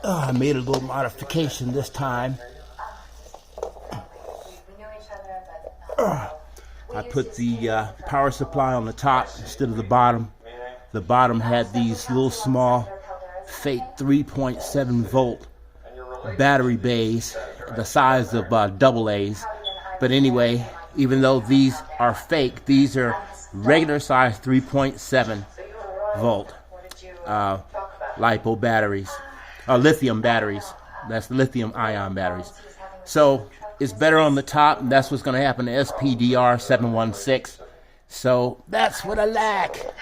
I made a little modification this time. I put the power supply on the top instead of the bottom. The bottom had these little small fake 3.7 volt battery bays, the size of double A's. But anyway, even though these are fake, these are regular size 3.7 volt LiPo batteries, lithium batteries. That's lithium ion batteries. So it's better on the top, and that's what's going to happen to SPDR 716. So that's what I like.